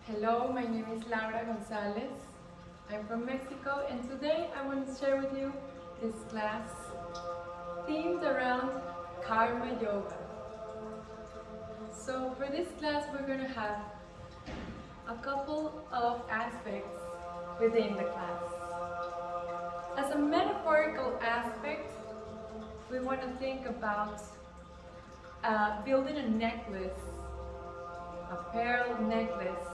Hello, my name is Karina Gonzalez. I'm from Mexico and today I want to share with you this class themed around Karma Yoga. So for this class we're going to have a couple of aspects within the class. As a metaphorical aspect, we want to think about building a necklace, a pearl necklace,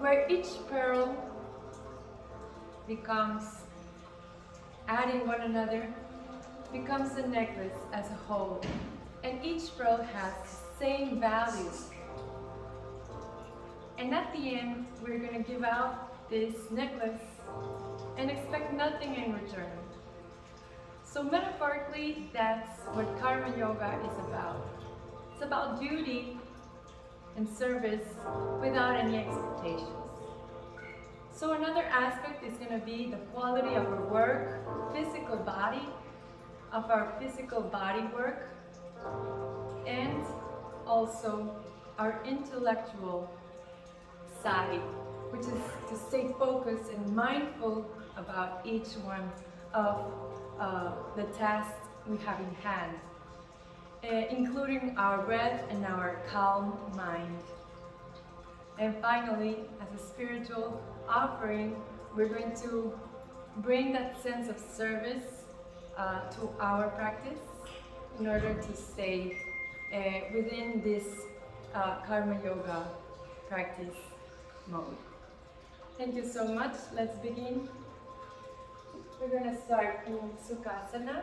where each pearl becomes, adding one another, becomes a necklace as a whole. And each pearl has the same values. And at the end, we're going to give out this necklace and expect nothing in return. So metaphorically, that's what Karma Yoga is about. It's about duty and service without any expectations. So another aspect is going to be the quality of our work, physical body, of our physical body work, and also our intellectual side, which is to stay focused and mindful about each one of the tasks we have in hand, including our breath and our calm mind. And finally, as a spiritual offering, we're going to bring that sense of service to our practice in order to stay within this Karma Yoga practice mode. Thank you so much. Let's begin. We're going to start in Sukhasana.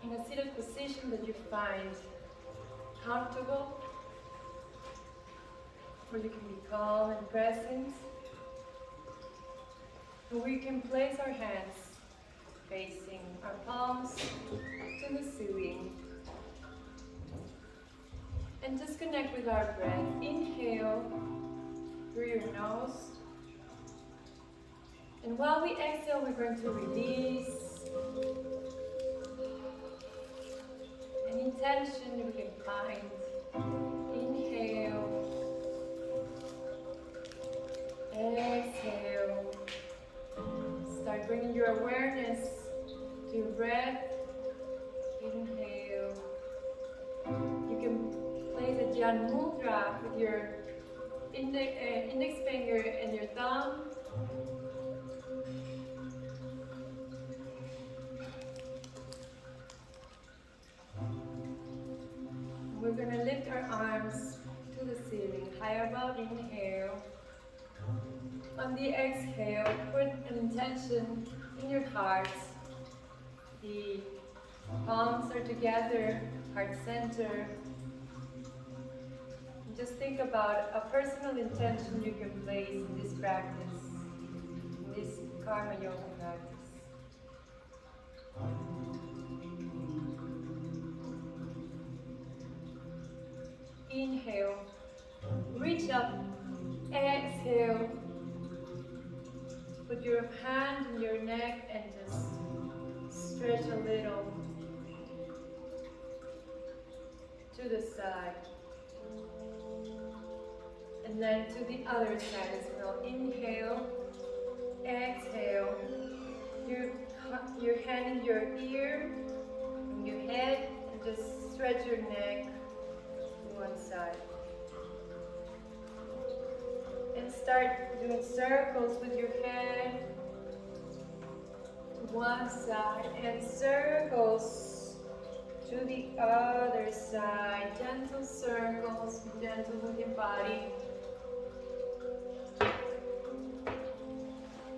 In a seated position that you find comfortable, where you can be calm and present, and we can place our hands facing our palms to the ceiling, and just connect with our breath. Inhale through your nose, and while we exhale, we're going to release an intention we can find. Inhale, exhale. Start bringing your awareness to your breath. Inhale. You can place a Dhyan Mudra with your index finger and your thumb. We're going to lift our arms to the ceiling, high above. Inhale. On the exhale, put an intention in your heart. The palms are together, heart center. And just think about a personal intention you can place in this practice, in this Karma Yoga practice. Inhale, reach up. Exhale, put your hand in your neck and just stretch a little to the side. And then to the other side as well. Inhale, exhale, your hand in your ear, in your head, and just stretch your neck to one side. And start doing circles with your head to one side and circles to the other side. Gentle circles, be gentle with your body.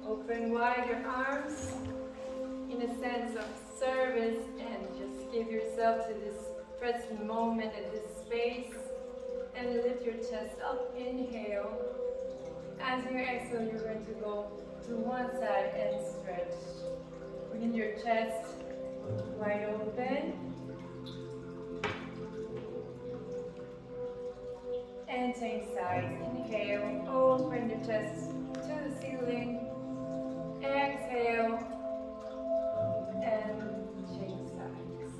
Open wide your arms in a sense of service and just give yourself to this present moment and this space. And lift your chest up. Inhale. As you exhale, you're going to go to one side and stretch. Bring your chest wide open. And change sides. Inhale, open your chest to the ceiling. Exhale, and change sides.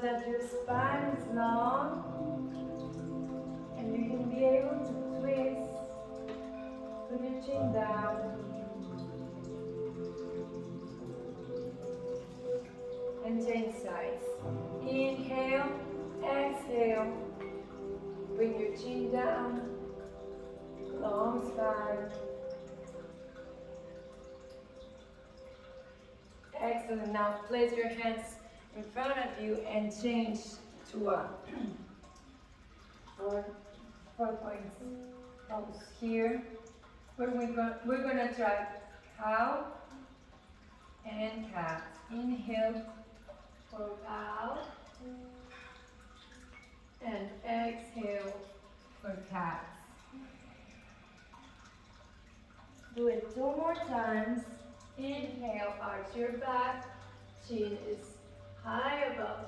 that your spine is long and you can be able to twist. Put your chin down and change sides. Inhale, exhale. Bring your chin down, long spine. Excellent. Now place your hands in front of you and change to a 4 points pose here. We're gonna try cow and cat. Inhale for cow and exhale for cat. Do it 2 more times. Inhale, arch your back, chin is high above.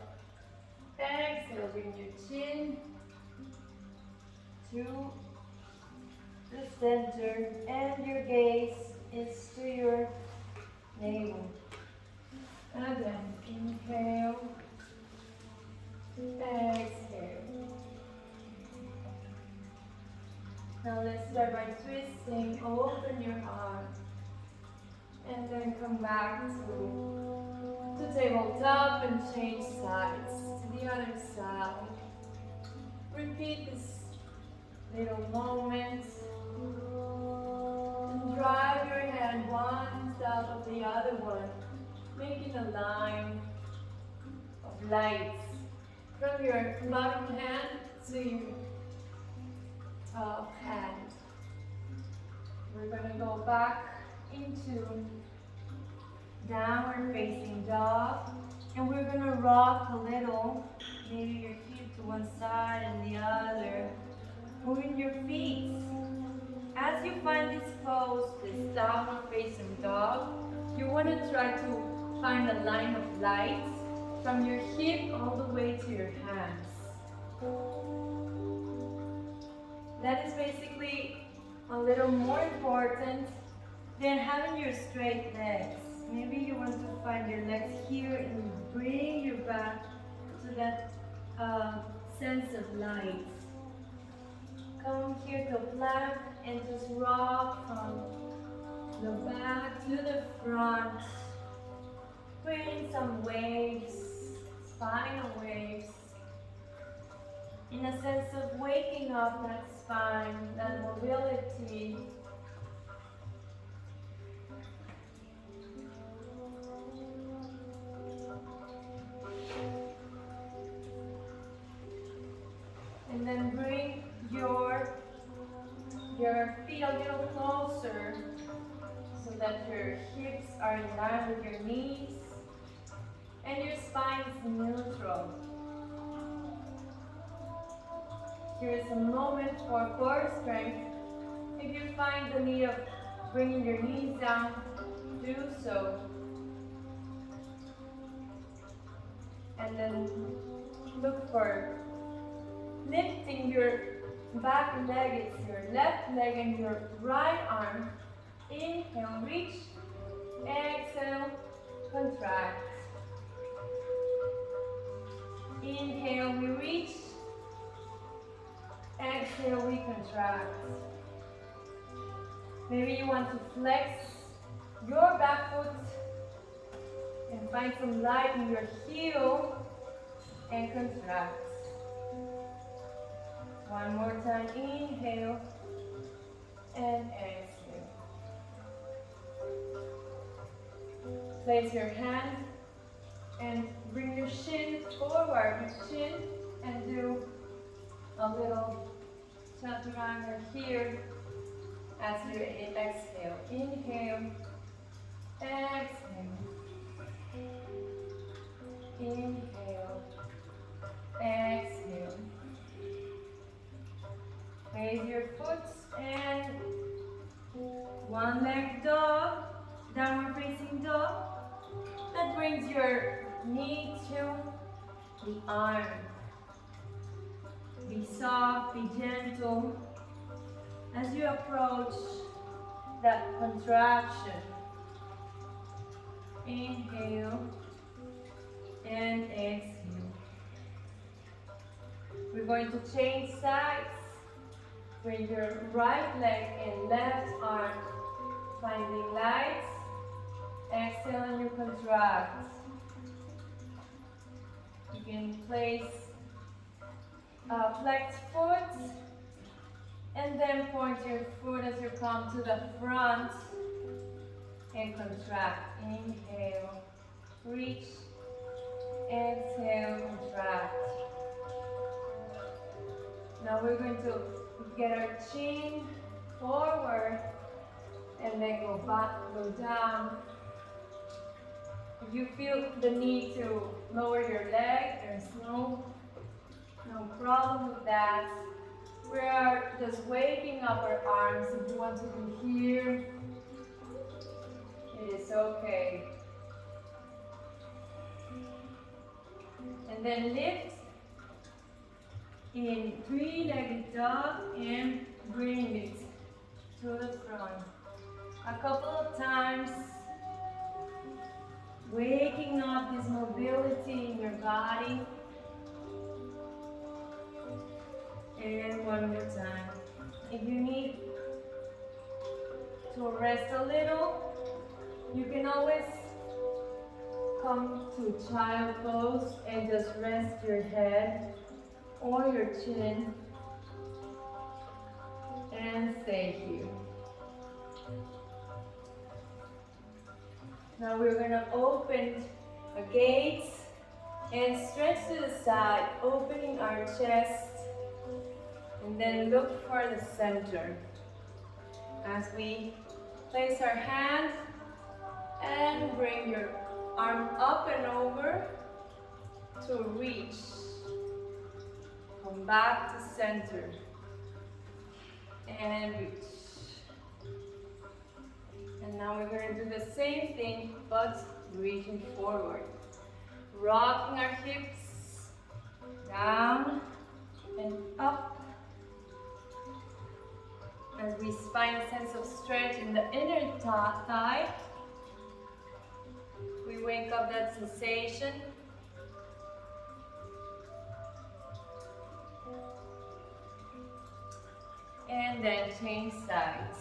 Exhale, bring your chin to the center and your gaze is to your navel. And then inhale, exhale. Now let's start by twisting. Open your arm. And then come back to tabletop and change sides to the other side. Repeat this little moment. And drive your hand one side of the other one, making a line of lights from your bottom hand to your top hand. We're going to go back into downward facing dog, and we're going to rock a little, maybe your feet to one side and the other, moving your feet. As you find this pose, this downward facing dog, you want to try to find a line of light from your hip all the way to your hands. That is basically a little more important than having your straight legs. Maybe you want to find your legs here and bring your back to that sense of light. Come here to plank and just rock from the back to the front. Creating some waves, spinal waves, in a sense of waking up that spine, that mobility. And then bring your feet a little closer so that your hips are in line with your knees and your spine is neutral. Here is a moment for core strength. If you find the need of bringing your knees down, do so. And then look for lifting your back leg, it's your left leg and your right arm. Inhale, reach. Exhale, contract. Inhale, we reach. Exhale, we contract. Maybe you want to flex your back foot and find some light in your heel and contract. One more time, inhale and exhale. Place your hand and bring your shin forward, your chin, and do a little chaturanga here as you exhale. Inhale, exhale. Inhale, exhale. Raise your foot and one leg dog, downward facing dog. That brings your knee to the arm. Be soft, be gentle as you approach that contraction. Inhale and exhale. going to change sides. Bring your right leg and left arm, finding light. Exhale and you contract. You can place a flexed foot and then point your foot as you come to the front and contract. Inhale, reach, exhale, contract. Now we're going to get our chin forward and then go back, go down. If you feel the need to lower your leg, there's no problem with that. We are just waking up our arms. If you want to be here, it is okay. And then lift in three-legged dog and bring it to the front. A couple of times, waking up this mobility in your body. And one more time. If you need to rest a little, you can always come to child pose and just rest your head or your chin and stay here. Now we're going to open a gaze and stretch to the side, opening our chest, and then look for the center. As we place our hand and bring your arm up and over to reach. Come back to center and reach. And now we're going to do the same thing, but reaching forward. Rocking our hips down and up. As we find a sense of stretch in the inner thigh, we wake up that sensation. And then change sides.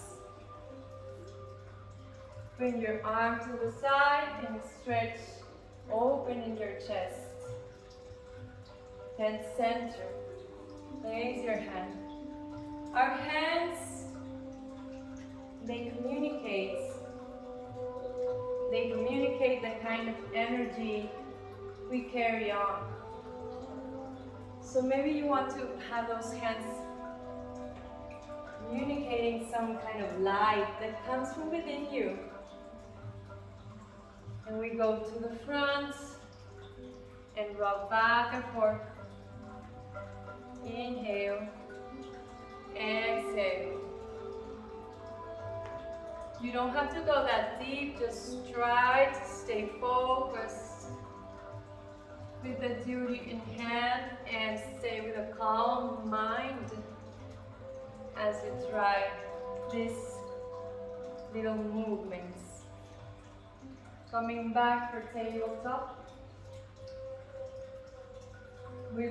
Bring your arm to the side and stretch, open in your chest. Then center. Place your hand. Our hands, they communicate. They communicate the kind of energy we carry on. So maybe you want to have those hands communicating some kind of light that comes from within you. And we go to the front and rock back and forth. Inhale, exhale. You don't have to go that deep, just try to stay focused with the duty in hand and stay with a calm mind as you try these little movements. Coming back for tabletop. We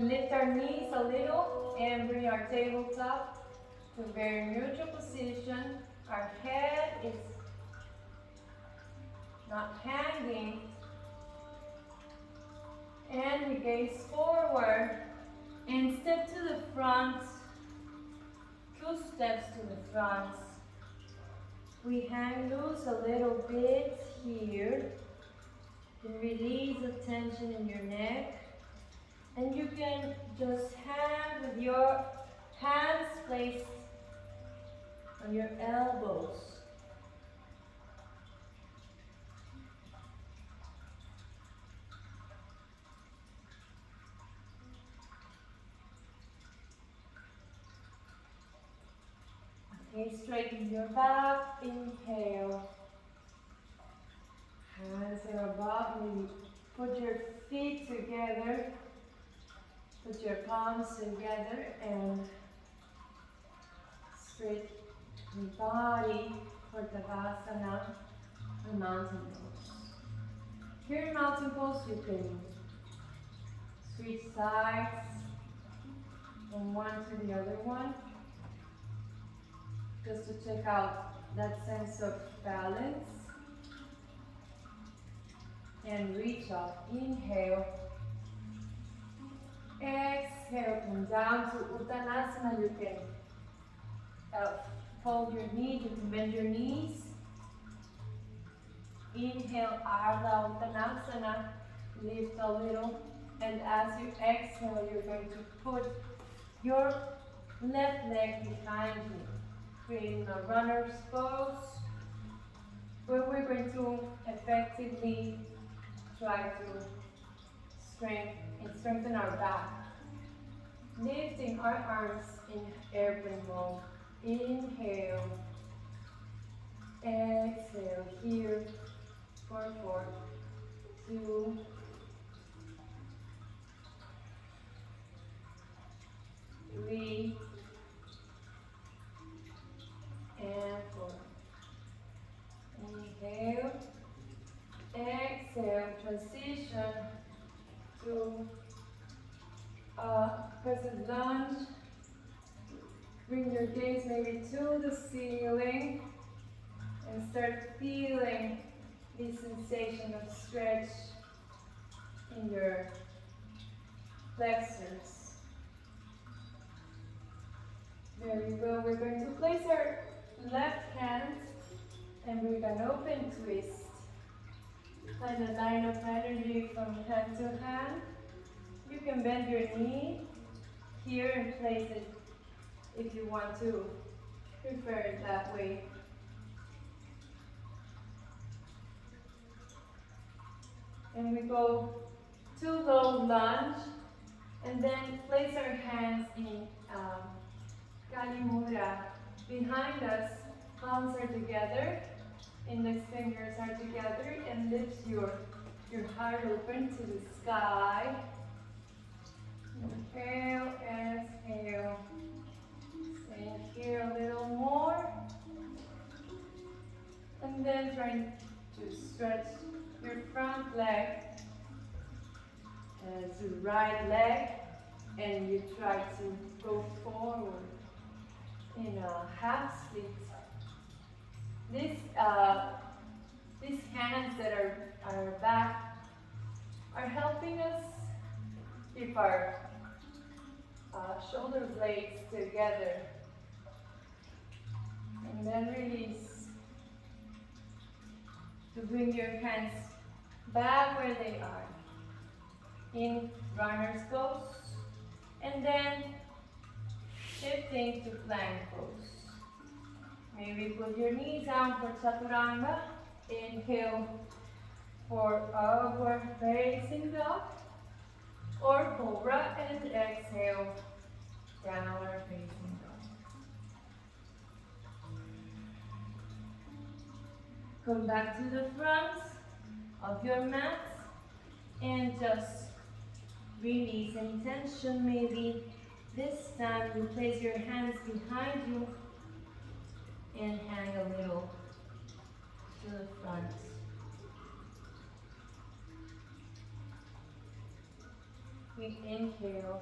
lift our knees a little and bring our tabletop to a very neutral position. Our head is not hanging. And we gaze forward and step to the front. 2 steps to the front. We hang loose a little bit here. You can release the tension in your neck. And you can just hang with your hands placed on your elbows. Okay, straighten your back, inhale. Hands are above, maybe put your feet together. Put your palms together and straighten your body for Tadasana and mountain pose. Here in mountain pose you can Switch sides from one to the other one. Just to check out that sense of balance. And reach up. Inhale. Exhale. Come down to Uttanasana. You can fold your knees. You can bend your knees. Inhale. Ardha Uttanasana. Lift a little. And as you exhale, you're going to put your left leg behind you, creating a runner's pose, where we're going to effectively try to strengthen our back. Lifting our arms in airplane mode. Inhale. Exhale here for 4, 2, 3, and 4. Inhale. Exhale. Transition to present lunge. Bring your gaze maybe to the ceiling and start feeling this sensation of stretch in your flexors. Very well. We're going to place our left hand and we're going to open twist. Find a line of energy from hand to hand. You can bend your knee here and place it if you want to prefer it that way. And we go to low lunge and then place our hands in Kali Mudra. Behind us, palms are together, index fingers are together, and lift your heart open to the sky. Inhale, exhale. Stay here a little more. And then try to stretch your front leg to right leg, and you try to go forward in a half split. These hands that are back are helping us keep our shoulder blades together. And then release to bring your hands back where they are in runner's pose, and then shifting to plank pose. Maybe put your knees down for chaturanga. Inhale for upward facing dog or cobra, and exhale downward facing dog. Come back to the front of your mat and just release any tension. Maybe this time you place your hands behind you and hang a little to the front. We inhale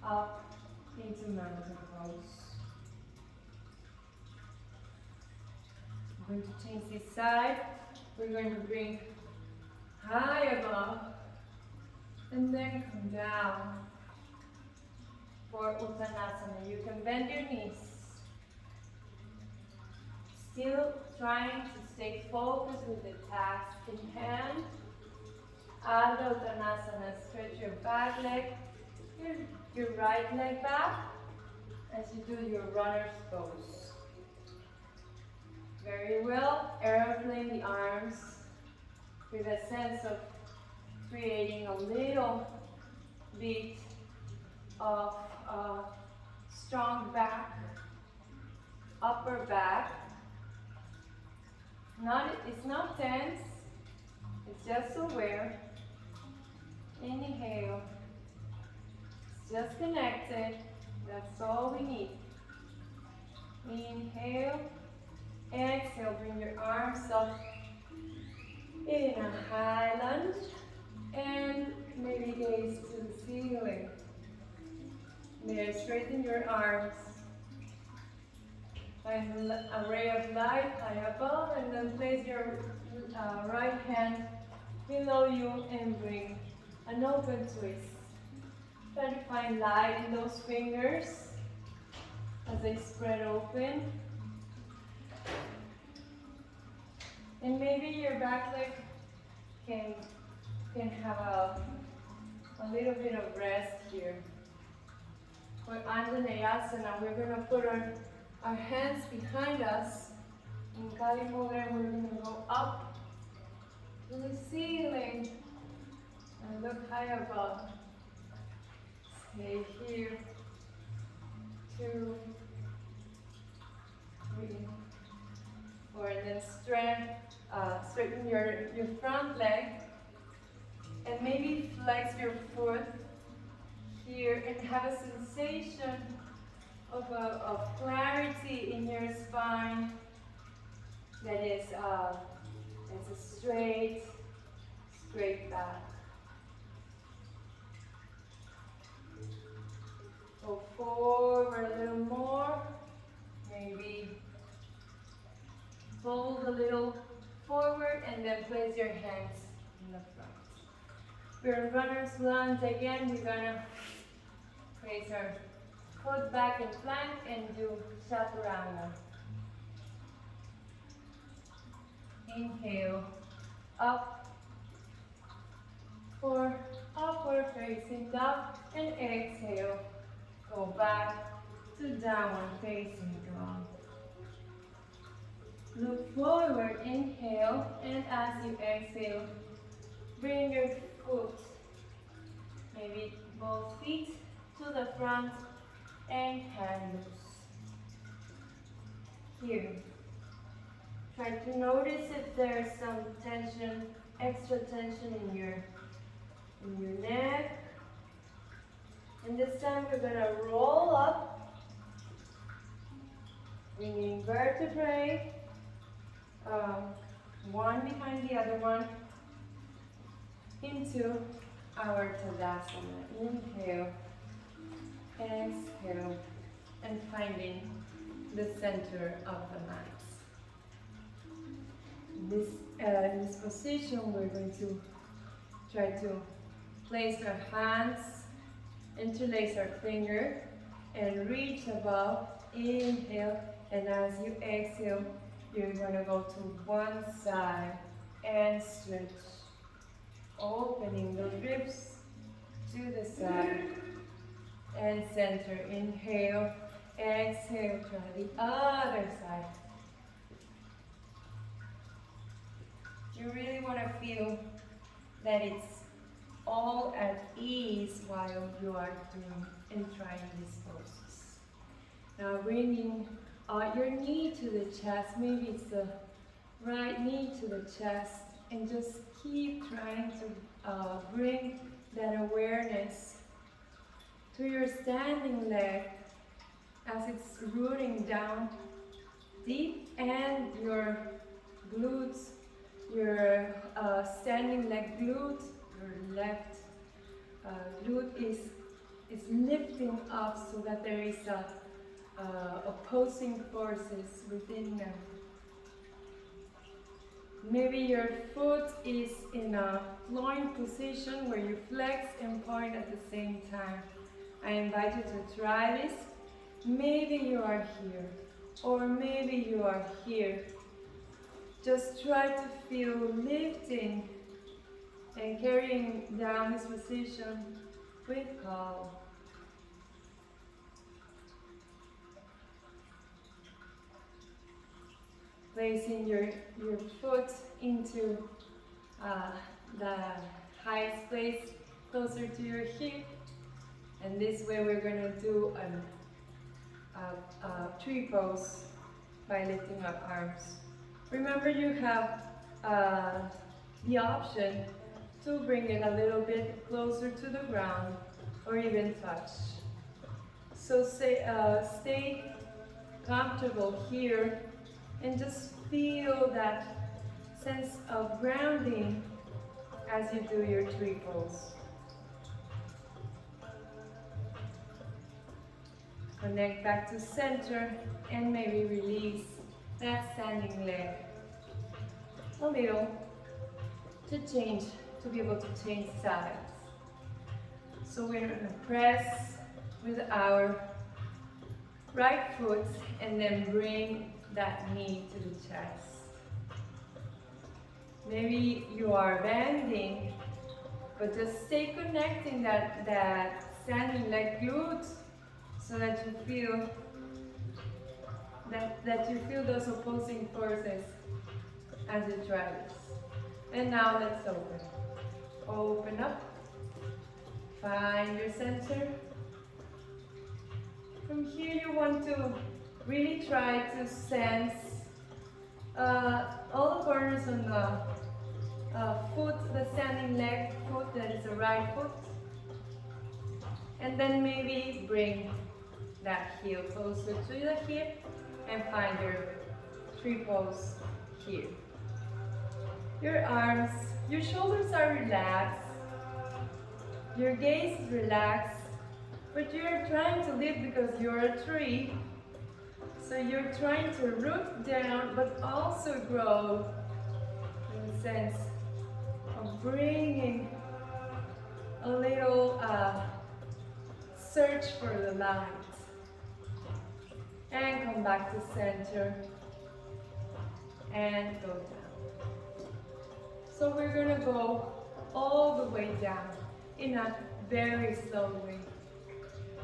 up into mountain pose. We're going to change this side. We're going to bring high above and then come down for Uttanasana. You can bend your knees. Still trying to stay focused with the task in hand. Ardha Uttanasana. Stretch your back leg, your right leg back as you do your runner's pose. Very well. Aeroplane the arms with a sense of creating a little bit of strong back, upper back. It's not tense, it's just aware. Inhale, it's just connected, that's all we need. Inhale, exhale, bring your arms up in a high lunge and Maybe gaze to the ceiling. There, straighten your arms. Find a ray of light high above, and then place your right hand below you and bring an open twist. Try to find light in those fingers as they spread open. And maybe your back leg can have a little bit of rest here. For Anjaneyasana, we're going to put our hands behind us. In Kali Mudra, we're going to go up to the ceiling and look high above. Stay here. 2, 3, 4, and then straighten your front leg. And maybe flex your foot here and have a sensation of clarity in your spine that is it's a straight back. Go forward a little more, maybe fold a little forward and then place your hands in the front. We're in runner's lunge again. We're gonna place our foot back in plank and do chaturanga. Inhale, up for upward facing dog, and exhale, go back to downward facing dog. Look forward, inhale, and as you exhale, bring your foot, maybe both feet to the front and hand loose. Here. Try to notice if there's some tension, extra tension in your neck. And this time we're going to roll up, bringing vertebrae, one behind the other one, into our Tadasana. Inhale, exhale, and finding the center of the mat. In this position, we're going to try to place our hands, interlace our finger, and reach above. Inhale, and as you exhale, you're going to go to one side and stretch, opening the ribs to the side and center. Inhale, exhale, try the other side. You really want to feel that it's all at ease while you are doing and trying these poses. Now bringing your knee to the chest, maybe it's the right knee to the chest, and just keep trying to bring that awareness to your standing leg as it's rooting down deep, and your glutes, your standing leg glute, your left glute is lifting up so that there is opposing forces within them. Maybe your foot is in a flowing position where you flex and point at the same time. I invite you to try this. Maybe you are here, or maybe you are here. Just try to feel lifting and carrying down this position with calm. Placing your foot into the highest place closer to your hip. And this way we're going to do a tree pose by lifting up arms. Remember, you have the option to bring it a little bit closer to the ground or even touch. So stay comfortable here and just feel that sense of grounding as you do your tree pose. Connect back to center and maybe release that standing leg a little to be able to change sides. So we're going to press with our right foot and then bring that knee to the chest. Maybe you are bending, but just stay connecting that standing leg glute so that you feel those opposing forces as you try this. And now let's open. Open up. Find your center. From here you want to really try to sense all the corners on the foot, the standing leg foot, that is the right foot. And then maybe bring that heel closer to the hip and find your tree pose here. Your arms, your shoulders are relaxed, your gaze is relaxed, but you're trying to lift because you're a tree. So you're trying to root down, but also grow in the sense of bringing a little search for the light. And come back to center and go down. So we're going to go all the way down in a very slow way.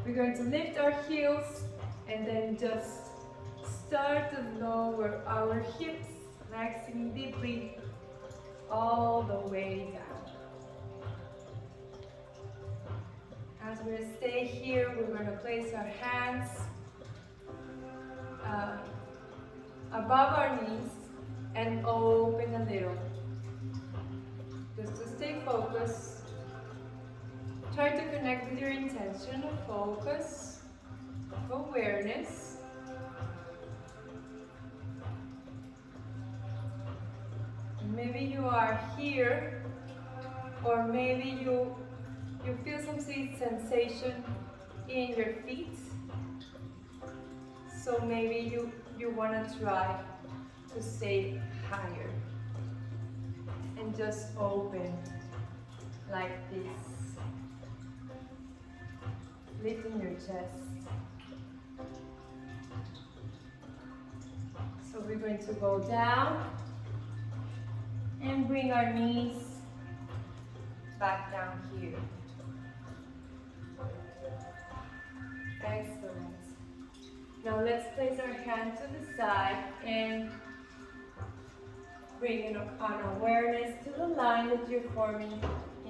We're going to lift our heels and then just start to lower our hips, relaxing deeply all the way down. As we stay here, we're going to place our hands above our knees and open a little. Just to stay focused. Try to connect with your intention of focus, of awareness. Maybe you are here, or maybe you feel some sensation in your feet. So maybe you want to try to stay higher and just open like this, lifting your chest. So we're going to go down and bring our knees back down here. Excellent. Now let's place our hand to the side and bring an awareness to the line that you're forming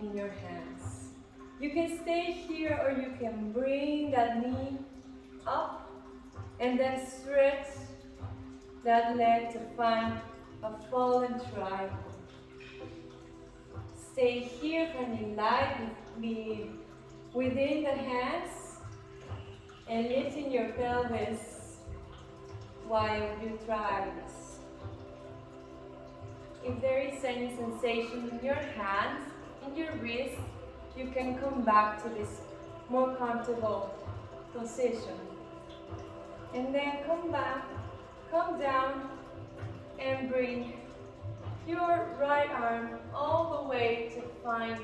in your hands. You can stay here or you can bring that knee up and then stretch that leg to find a fallen triangle. Stay here, finding light within the hands and lifting your pelvis while you try this. If there is any sensation in your hands, in your wrist, you can come back to this more comfortable position. And then come back, come down, and bring your right arm all the way to find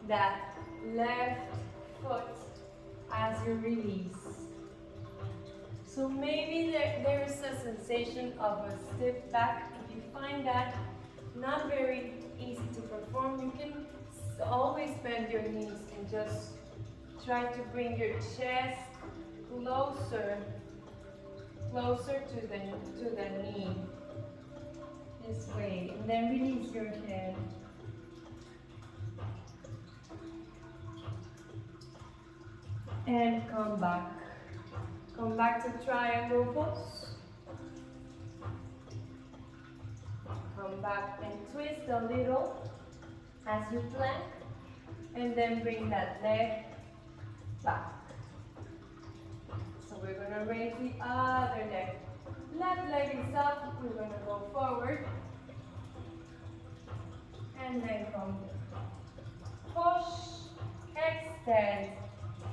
that left foot as you release. So maybe there is a sensation of a stiff back. If you find that not very easy to perform, you can always bend your knees and just try to bring your chest closer to the knee. This way, and then release your head. And come back. Come back to triangle pose. Come back and twist a little as you plank. And then bring that leg back. So we're going to raise the other leg. Left leg is up. We're going to go forward. And then come down. Push, extend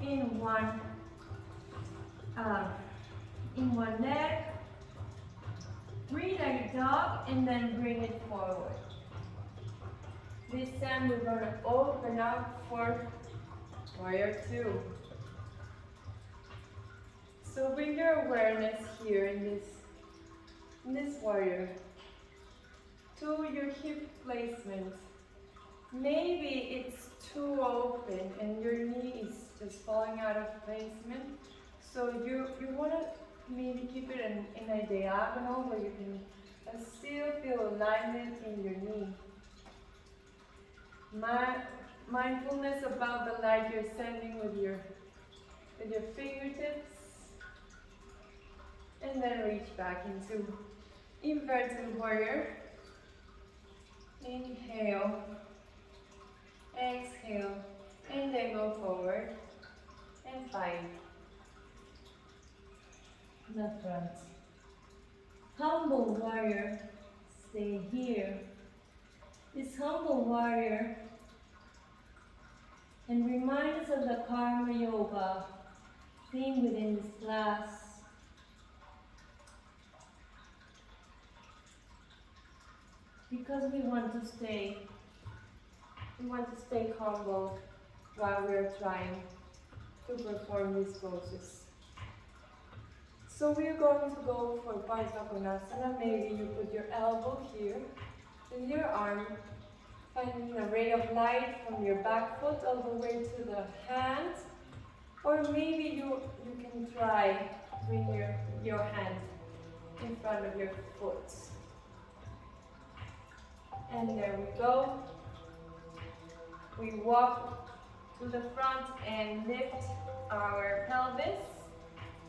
in 1, uh, in one leg. Three-legged dog, and then bring it forward. This time we're going to open up for warrior two. So bring your awareness here in this warrior to your hip placement. Maybe it's too open and your knee is just falling out of placement. So you want to maybe keep it in a diagonal where you can still feel alignment in your knee. Mindfulness about the light you're sending with your fingertips. And then reach back into inverted warrior. Inhale. Exhale. And then go forward. And find the front. Humble warrior. Stay here. This humble warrior and remind us of the Karma Yoga theme within this class. Because we want to stay humble while we're trying to perform this process. So we're going to go for Parsvakonasana. Maybe you put your elbow here and your arm, finding a ray of light from your back foot all the way to the hands. Or maybe you can try bring your hand in front of your foot. And there we go. We walk to the front and lift our pelvis.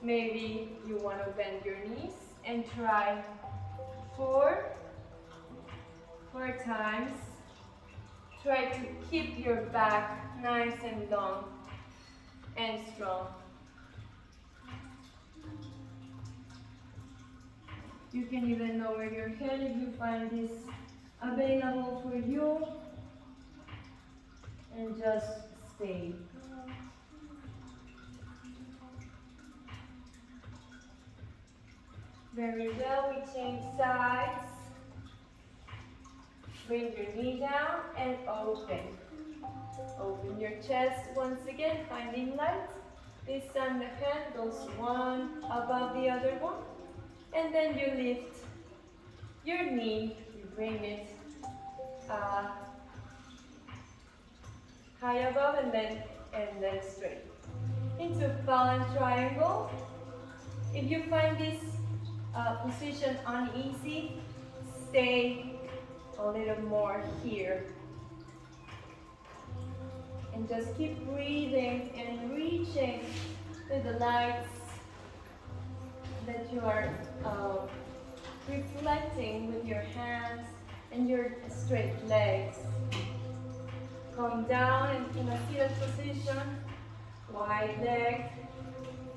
Maybe you want to bend your knees and try four times. Try to keep your back nice and long and strong. You can even lower your head if you find this available for you. And just stay. Very well, we change sides. Bring your knee down and open. Open your chest once again, finding light. This time the hand goes one above the other one. And then you lift your knee, you bring it high above and then straight. Into fallen triangle. If you find this position uneasy, stay a little more here. And just keep breathing and reaching to the lights that you are reflecting with your hands and your straight legs. Come down in a seated position, wide leg,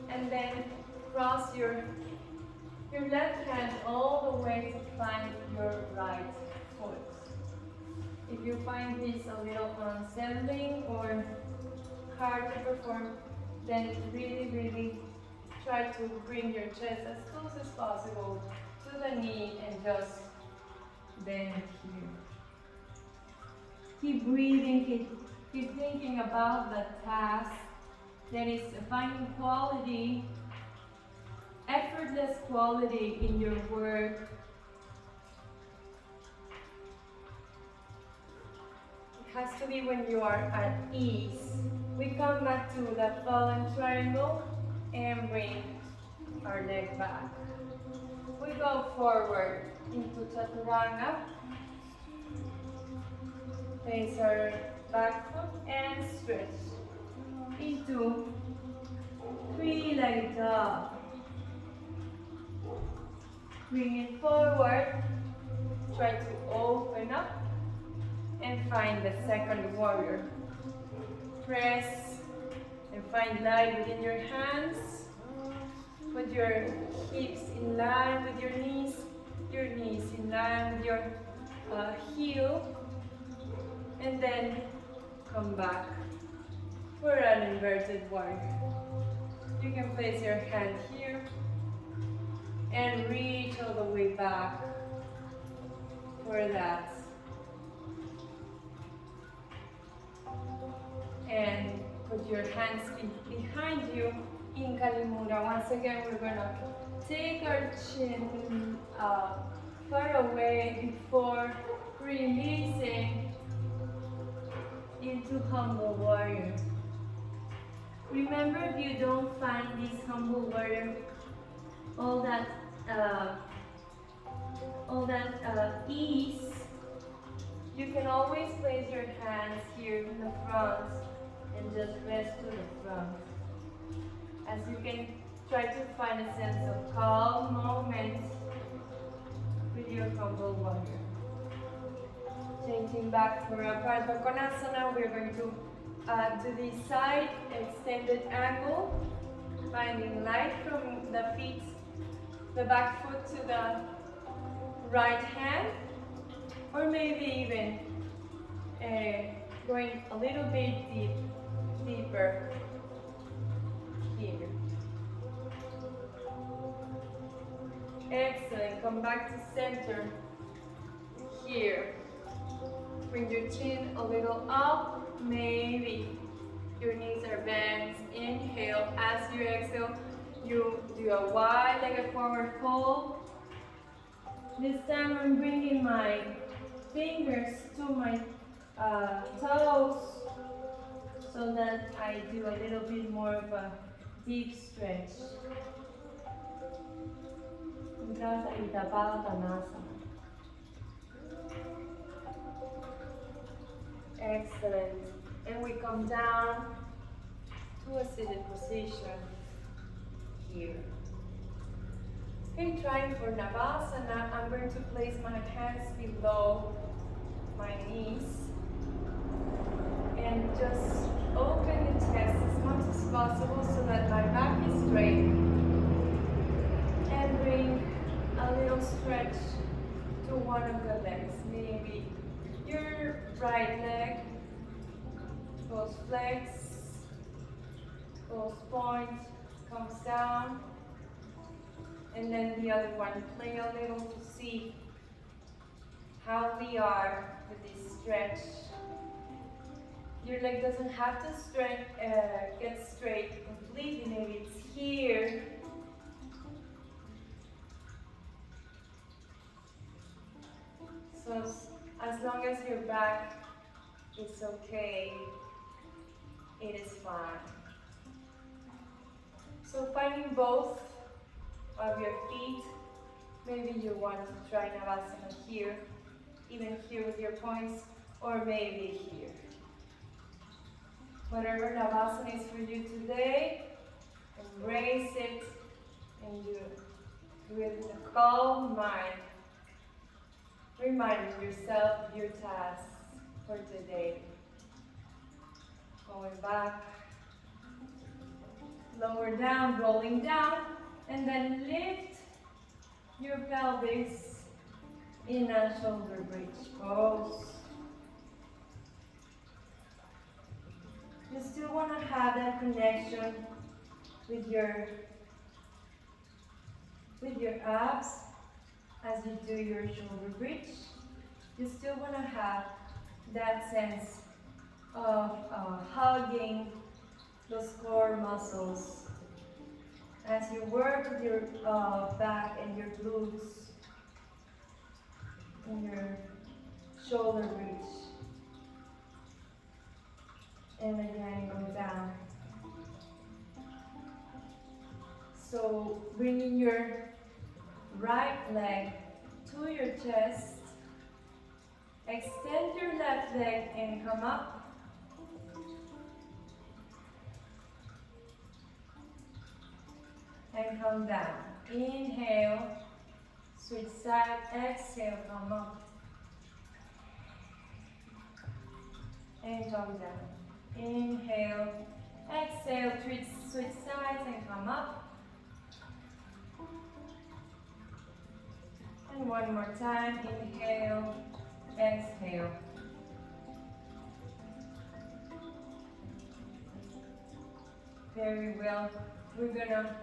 and then cross your left hand all the way to find your right foot. If you find this a little unsettling or hard to perform, then really try to bring your chest as close as possible to the knee and just bend here. Keep breathing, keep thinking about the task that is finding quality, effortless quality in your work. It has to be when you are at ease. We come back to the fallen triangle and bring our leg back. We go forward into Chaturanga. Place our back foot and stretch into three-legged dog. Bring it forward. Try to open up and find the second warrior. Press and find light within your hands. Put your hips in line with your knees in line with your heel. And then come back for an inverted warrior. You can place your hand here and reach all the way back for that. And put your hands behind you in Kalimura. Once again, we're gonna take our chin far away before releasing into humble warrior. Remember, if you don't find this humble warrior all that ease, you can always place your hands here in the front and just rest to the front. As you can try to find a sense of calm moment with your humble warrior. Changing back for a Pardha Konasana, we're going to do the side extended angle, finding light from the feet, the back foot to the right hand, or maybe even going a little bit deeper here. Excellent. Come back to center here. Bring your chin a little up. Maybe your knees are bent. Inhale. As you exhale, you do a wide-legged forward fold. This time I'm bringing my fingers to my toes so that I do a little bit more of a deep stretch. Excellent. And we come down to a seated position here. Okay, trying for Navasana, I'm going to place my hands below my knees and just open the chest as much as possible so that my back is straight, and bring a little stretch to one of the legs. Maybe your right leg goes flex, goes point, comes down, and then the other one. Play a little to see how we are with this stretch. Your leg doesn't have to get straight completely. Maybe it's here. So as long as your back is okay, it is fine. So finding both of your feet, maybe you want to try Navasana here, even here with your points, or maybe here. Whatever Navasana is for you today, embrace it and do it with a calm mind, reminding yourself of your tasks for today. Going back, lower down, rolling down, and then lift your pelvis in a shoulder bridge pose. You still want to have that connection with your abs as you do your shoulder bridge. You still want to have that sense of hugging those core muscles as you work with your back and your glutes and your shoulder bridge. And again, go down. So bringing your right leg to your chest, extend your left leg and come up. And come down. Inhale, switch side, exhale, come up. And come down. Inhale, exhale, switch sides and come up. And one more time, inhale, exhale. Very well. we're gonna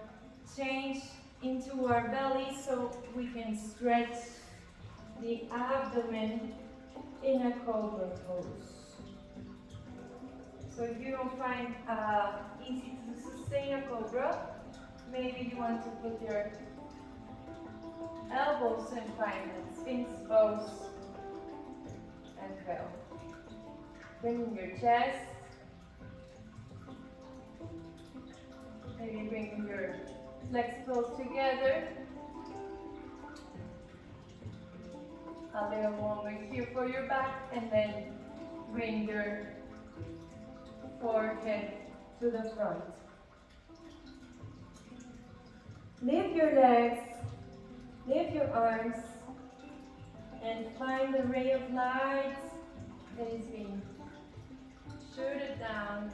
change into our belly so we can stretch the abdomen in a cobra pose. So if you don't find easy to sustain a cobra, maybe you want to put your elbows and find a sphinx pose as well. Bring your chest. Maybe bring your legs close together. A little longer here for your back, and then bring your forehead to the front. Lift your legs, lift your arms, and find the ray of light that is being shooted down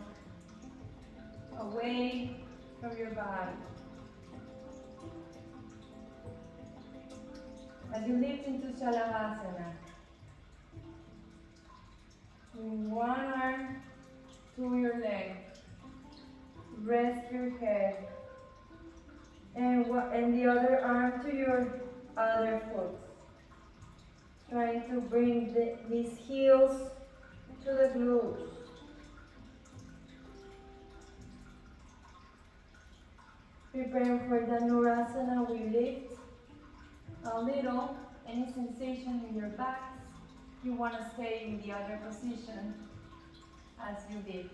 away from your body. As you lift into Shalabhasana, bring one arm to your leg, rest your head, and the other arm to your other foot. Trying to bring these heels to the glutes. Preparing for Dhanurasana, we lift a little. Any sensation in your back, you want to stay in the other position as you lift.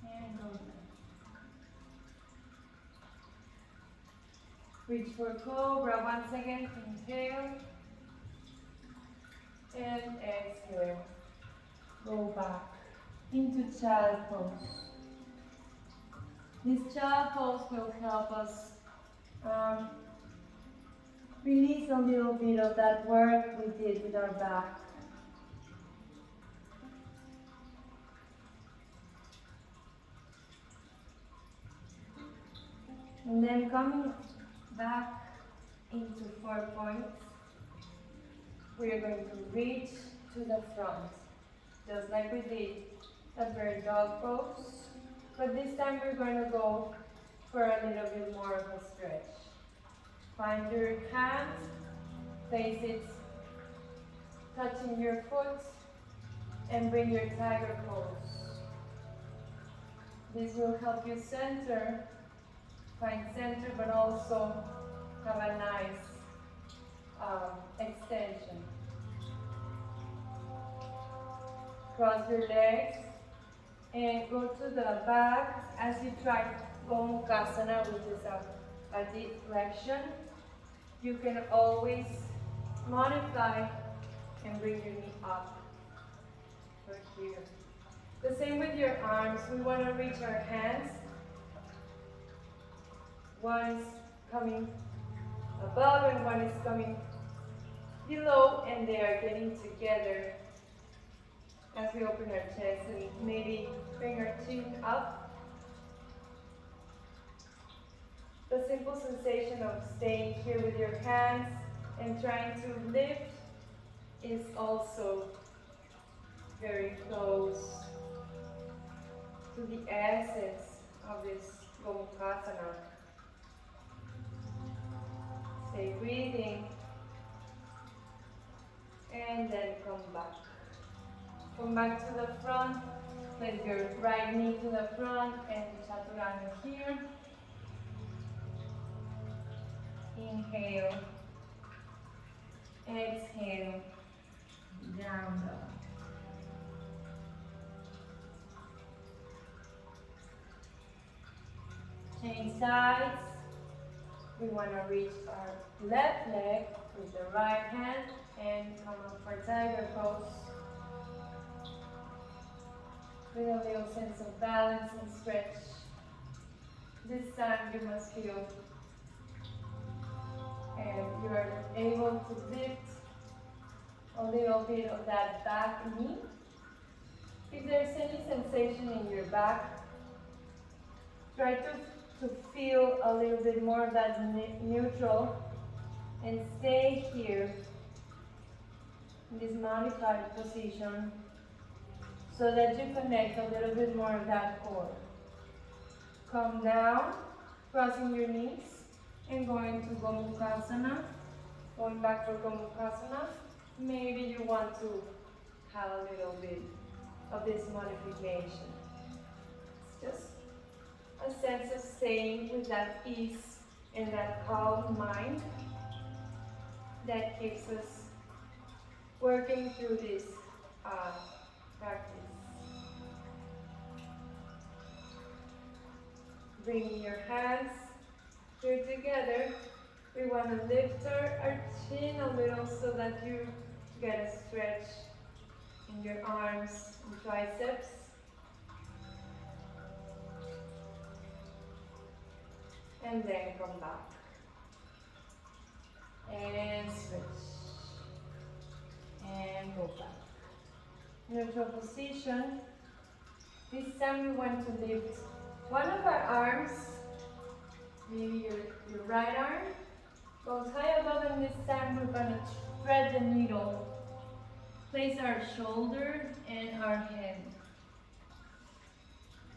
And go down. Reach for cobra once again. Inhale. And exhale. Go back into child pose. This child pose will help us release a little bit of that work we did with our back. And then coming back into 4 points, we are going to reach to the front, just like we did at bird dog pose. But this time we're going to go for a little bit more of a stretch. Find your hands, place it touching your foot, and bring your tiger pose. This will help you find center, but also have a nice extension. Cross your legs and go to the back as you try Gomukhasana, which is a deep flexion. You can always modify and bring your knee up or here. The same with your arms. We want to reach our hands. One is coming above and one is coming below, and they are getting together as we open our chest, and maybe bring our chin up. The simple sensation of staying here with your hands and trying to lift is also very close to the essence of this Gomukhasana. Stay breathing and then come back. Come back to the front. Place your right knee to the front and Chaturanga here. Inhale. Exhale. Down dog. Change sides. We want to reach our left leg with the right hand and come up for tiger pose. With a little sense of balance and stretch. This time you must feel and you are able to lift a little bit of that back knee. If there's any sensation in your back, try to to feel a little bit more of that neutral and stay here in this modified position so that you connect a little bit more of that core. Come down, crossing your knees and going to Gomukhasana. Going back to Gomukhasana. Maybe you want to have a little bit of this modification. It's just a sense of staying with that ease and that calm mind that keeps us working through this practice. Bringing your hands here together. We want to lift our chin a little so that you get a stretch in your arms and triceps. And then come back. And switch. And go back. Neutral position. This time we want to lift one of our arms, maybe your right arm, goes high above, and this time we're going to thread the needle. Place our shoulder and our head.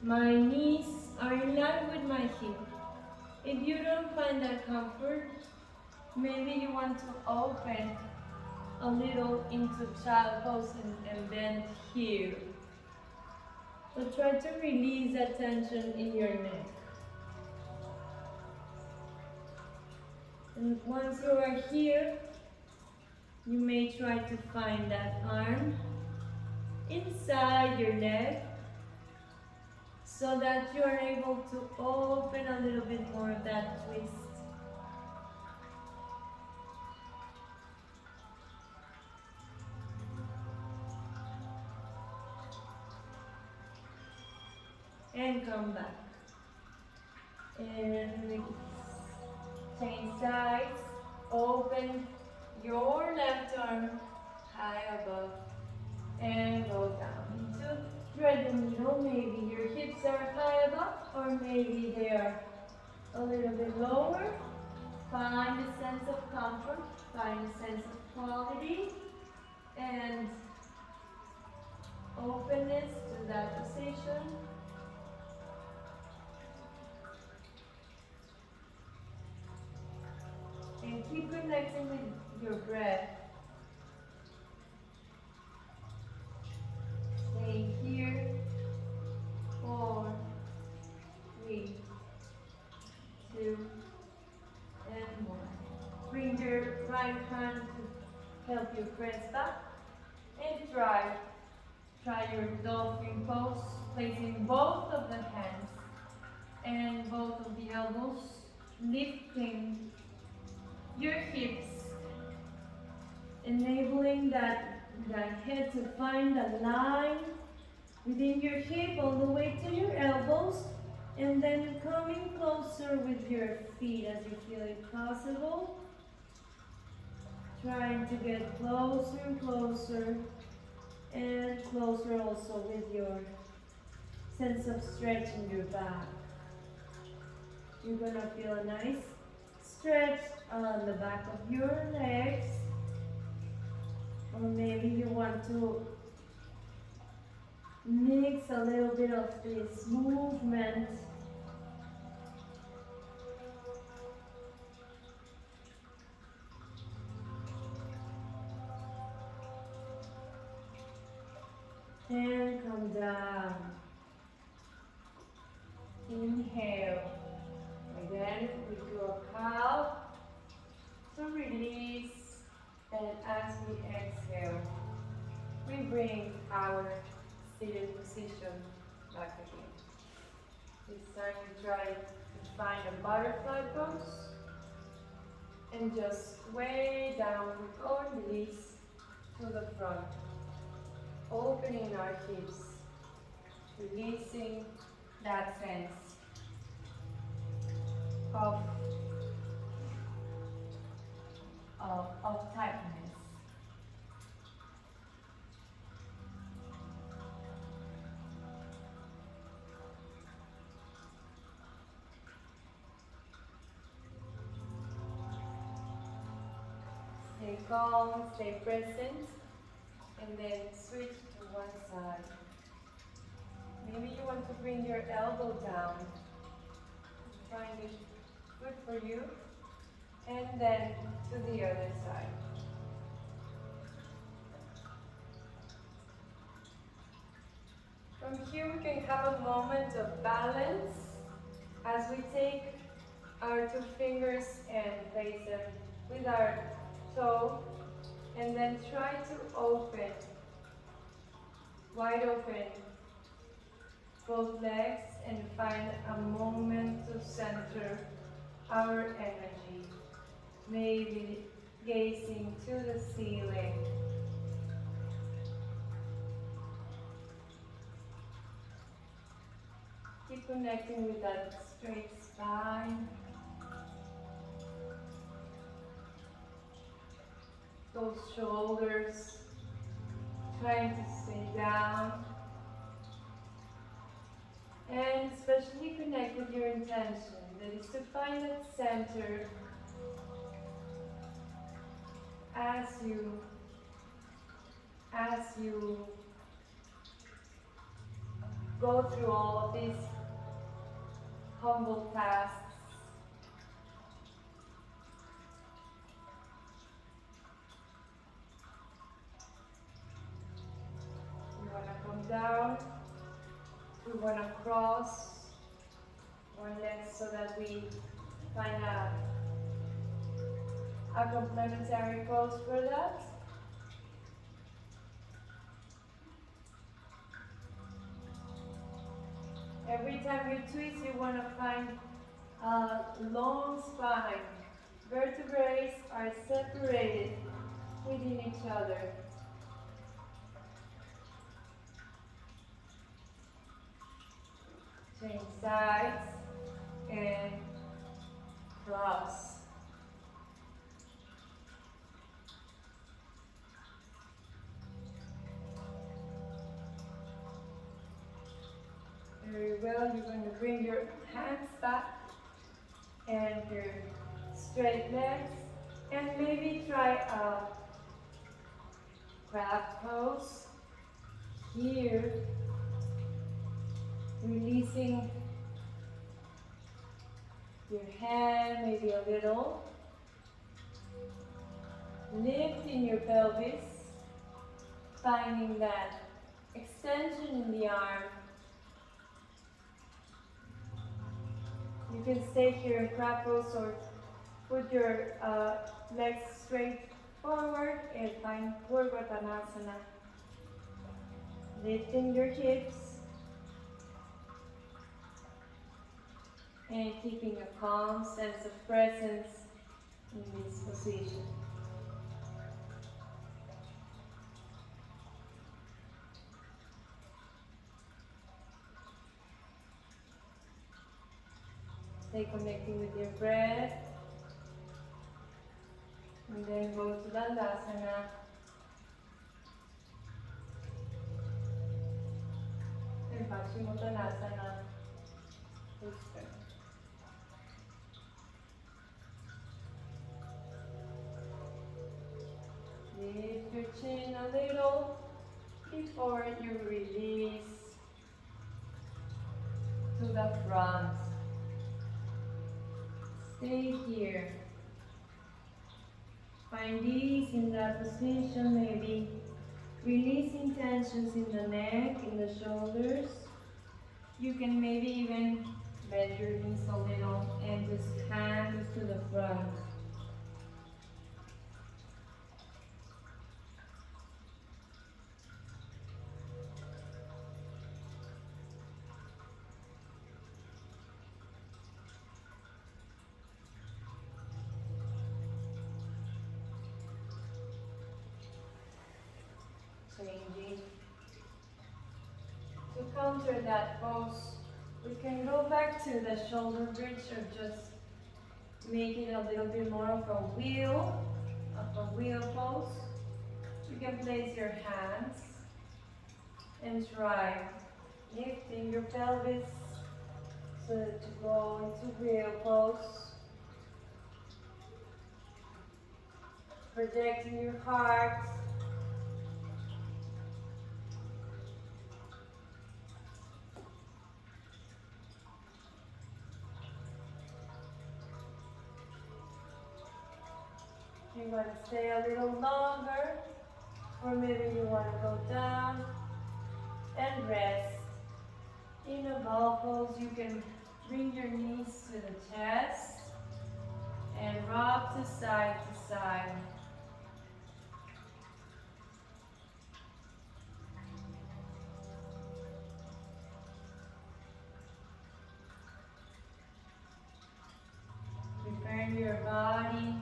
My knees are in line with my hip. If you don't find that comfort, maybe you want to open a little into child pose and bend here. So try to release that tension in your neck. And once you are here, you may try to find that arm inside your leg so that you are able to open a little bit more of that twist. And come back. And release. Change sides. Open your left arm high above. And go down into thread the needle. Maybe your hips are high above, or maybe they are a little bit lower. Find a sense of comfort. Find a sense of quality. And openness to that position. And keep connecting with your breath. Stay here. 4, 3, 2, and 1. Bring your right hand to help you press back. And try your dolphin pose, placing both of the hands and both of the elbows, lifting your hips, enabling that head to find a line within your hip all the way to your elbows, and then coming closer with your feet as you feel it possible. Trying to get closer and closer, and closer also with your sense of stretch in your back. You're gonna feel a nice stretch on the back of your legs, or maybe you want to mix a little bit of this movement and come down. Inhale. Again, we do a cow to release, and as we exhale, we bring our seated position back again. This time we try to find a butterfly pose and just way down with our knees to the front, opening our hips, releasing that sense of tightness. Stay calm, stay present, and then switch to one side. Maybe you want to bring your elbow down. Find it good for you. And then to the other side. From here we can have a moment of balance as we take our two fingers and place them with our toe, and then try to open, wide open, both legs, and find a moment to center our energy. Maybe gazing to the ceiling. Keep connecting with that straight spine. Those shoulders trying to stay down. And especially connect with your intention. That is to find that center as you go through all of these humble tasks. We want to come down. We want to cross one leg so that we find a complementary pose for that. Every time you twist, you want to find a long spine. Vertebrae are separated within each other. Change sides and cross. Very well, you're going to bring your hands back and your straight legs, and maybe try a crab pose here, releasing your hand maybe a little, lifting your pelvis, finding that extension in the arm. You can stay here in crab pose or put your legs straight forward and find Purvattanasana. Lifting your hips and keeping a calm sense of presence in this position. Stay connecting with your breath. And then go to Dandasana. And Paschimottanasana. Whisper. Lift your chin a little before you release to the front. Stay here. Find ease in that position, maybe releasing tensions in the neck, in the shoulders. You can maybe even bend your knees a little and just hands to the front. Changing. To counter that pose, we can go back to the shoulder bridge or just make it a little bit more of a wheel pose. You can place your hands and try lifting your pelvis so that you go into wheel pose. projecting your heart. You want to stay a little longer, or maybe you want to go down and rest. In a ball pose, you can bring your knees to the chest and rock to side to side. Preparing your body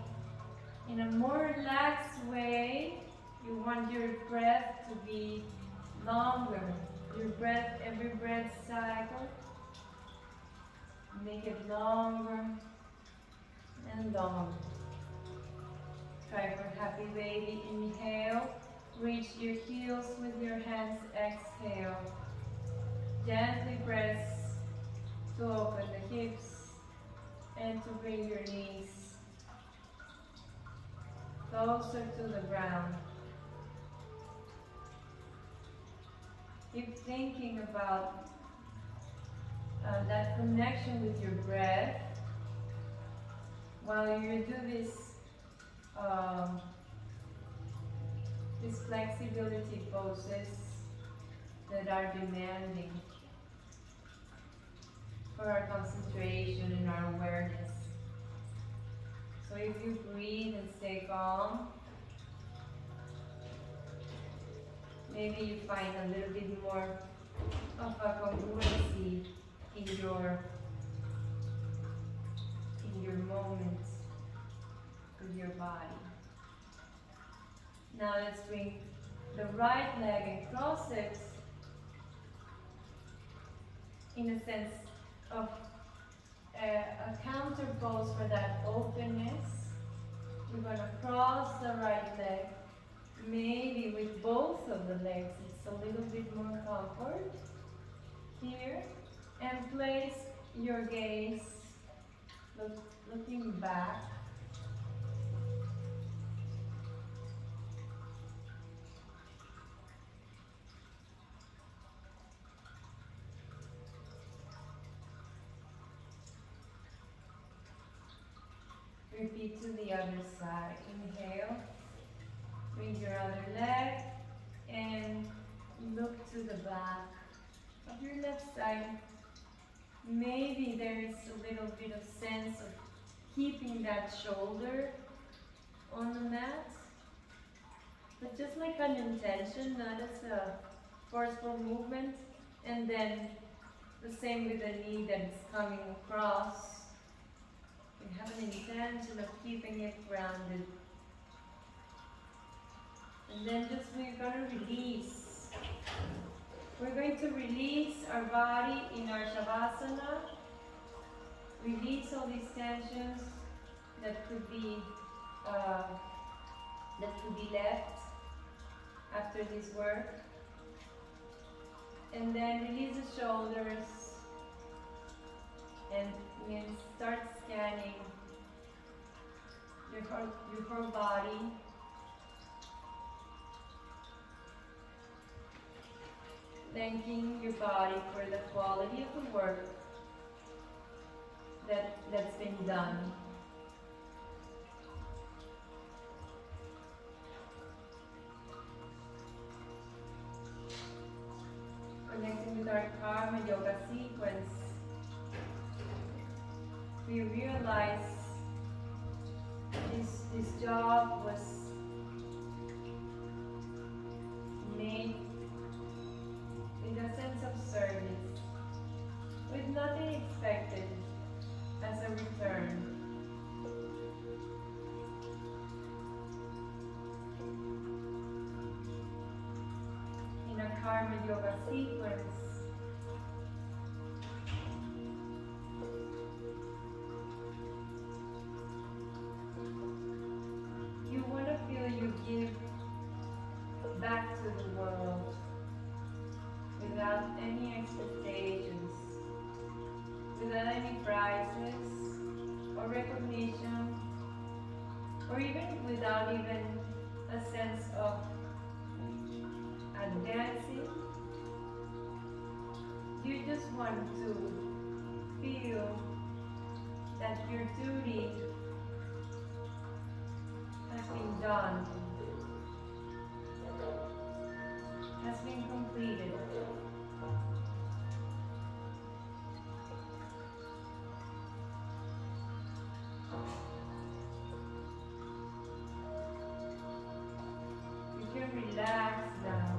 in a more relaxed way. You want your breath to be longer. Your breath, every breath cycle, make it longer and longer. Try for happy baby. Inhale, reach your heels with your hands. Exhale. Gently press to open the hips and to bring your knees closer to the ground. Keep thinking about that connection with your breath while you do these flexibility poses that are demanding for our concentration and our awareness. So if you breathe and stay calm, maybe you find a little bit more of a congruency in your moments with your body. Now let's bring the right leg and cross it in a sense of a counter pose for that openness. We're going to cross the right leg, maybe with both of the legs. It's a little bit more comfort here. And place your gaze looking back. Repeat to the other side. Inhale, bring your other leg and look to the back of your left side. Maybe there is a little bit of sense of keeping that shoulder on the mat, but just like an intention, not as a forceful movement. And then the same with the knee that is coming across. We have an intention of keeping it grounded. And then just we're going to release. We're going to release our body in our Shavasana. Release all these tensions that could be left after this work. And then release the shoulders and start scanning your whole body. Thanking your body for the quality of the work that's been done. Connecting with our Karma Yoga sequence, we realize this job was made with a sense of service, with nothing expected as a return. In a Karma Yoga sequence, you want to feel you give back to the world without any expectations, without any prizes or recognition, or even without even a sense of advancing, you just want to feel that your duty has been done, has been completed. You can relax now.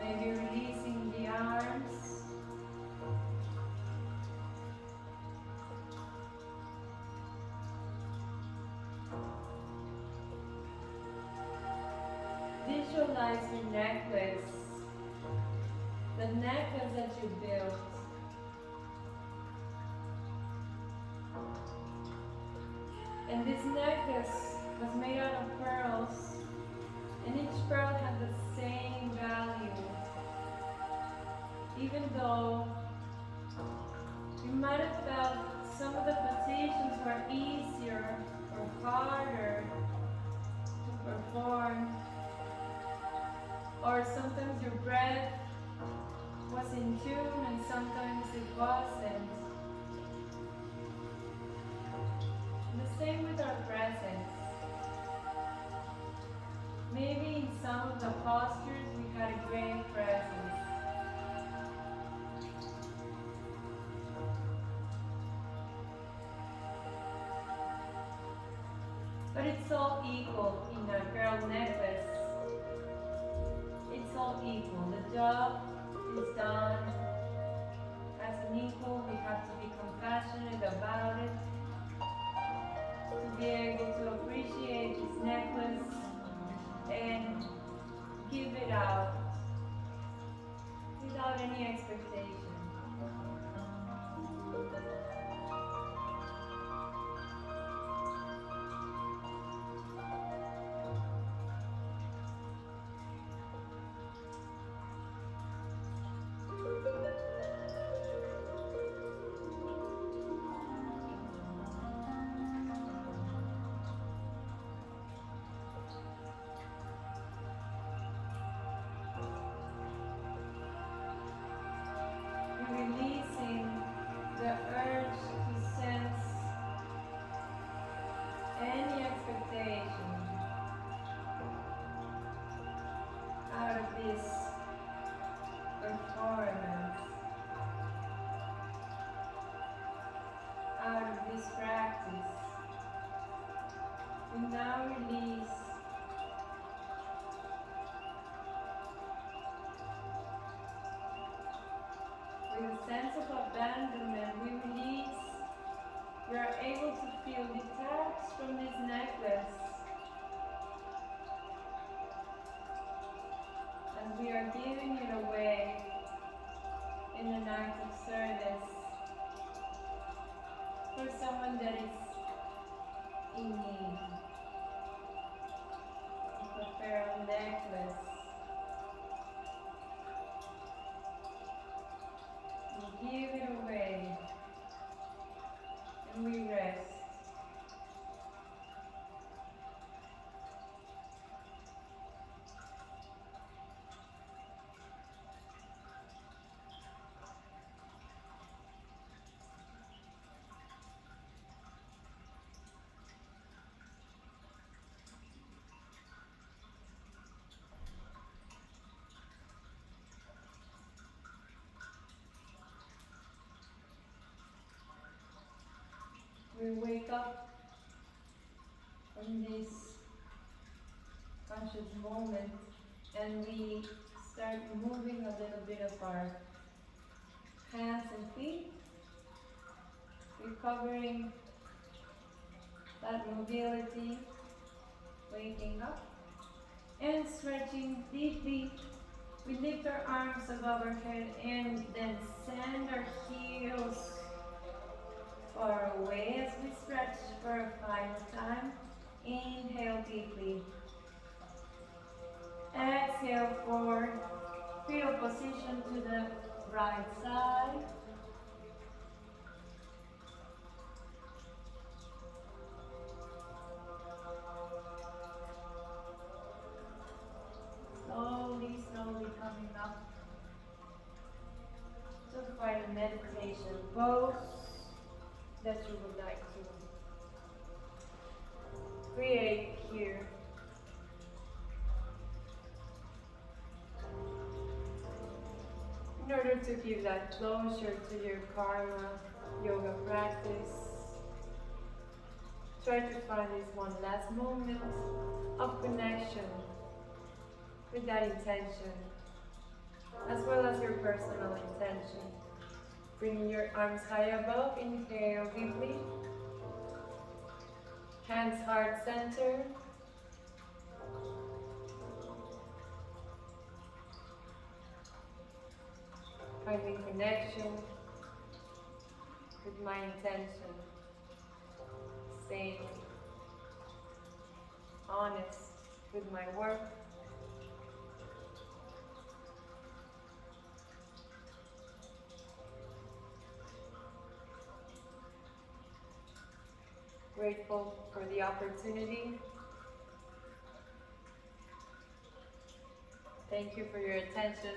Maybe releasing the arms. Visualize your necklace, the necklace that you built. And this necklace was made out of pearls, and each pearl had the same value. Even though you might have felt some of the positions were easier or harder to perform, or sometimes your breath was in tune and sometimes it wasn't. The same with our presence. Maybe in some of the postures we had a great presence. But it's all equal in a pearl necklace. It's all equal. The job is done as an equal. We have to be compassionate about it, to be able to appreciate this necklace and give it out without any expectation. Releasing the urge to sense any expectation out of this performance, out of this practice. We now release with a sense of abandonment. We release. We are able to feel detached from this necklace, and we are giving it away in an act of service for someone that is in need of a pearl necklace. We give it away and we rest. We wake up from this conscious moment and we start moving a little bit of our hands and feet, recovering that mobility, waking up and stretching deeply. We lift our arms above our head and then send our heels far away as we stretch for a final time. Inhale deeply. Exhale forward. Fetal position to the right side. Slowly, slowly coming up to find a meditation pose that you would like to create here. In order to give that closure to your karma yoga practice, try to find this one last moment of connection with that intention, as well as your personal intention. Bringing your arms high above, inhale deeply, hands heart center. Finding connection with my intention, staying honest with my work. Grateful for the opportunity. Thank you for your attention.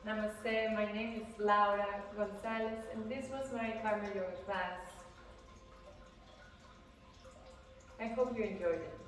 Namaste, my name is Karina Gonzalez and this was my Karma Yoga class. I hope you enjoyed it.